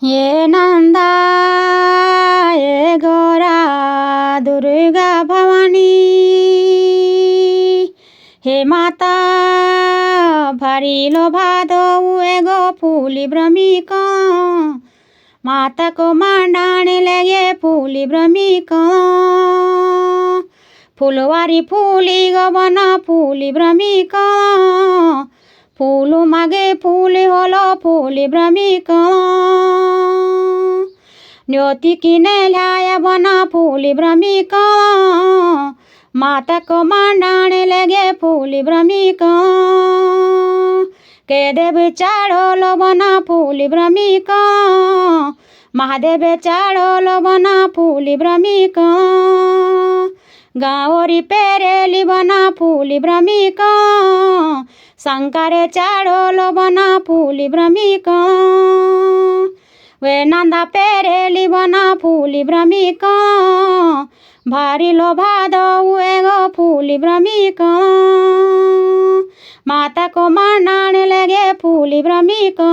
ये नंदा ये गौरा दुर्गा भवानी, हे माता भरिलो भादो एगो फूली भ्रमिका, माता को मांडाने लगे फूली भ्रमिका, फूलवारी फूली गबना फूली भ्रमिका, फूलू मागे फूली होलो फूली भ्रमिका, न्योती किने लाया बना फूली भ्रमिका, माता को मांडाने लगे फूली भ्रमिका, के देव चाड़ो लो बना फूली भ्रमिका, महादेव चाड़ो लो बना फूली भ्रमिका, गावरी पेरेली बना फूली भ्रमिका, शंकरे चाड़ो लो बना फूली भ्रमिका, वे नंदा पेरेली बना फूली भ्रमिका, भारी लो भादो एगो फूली भ्रमिका, माता को मांडाने लगे फूली भ्रमिका।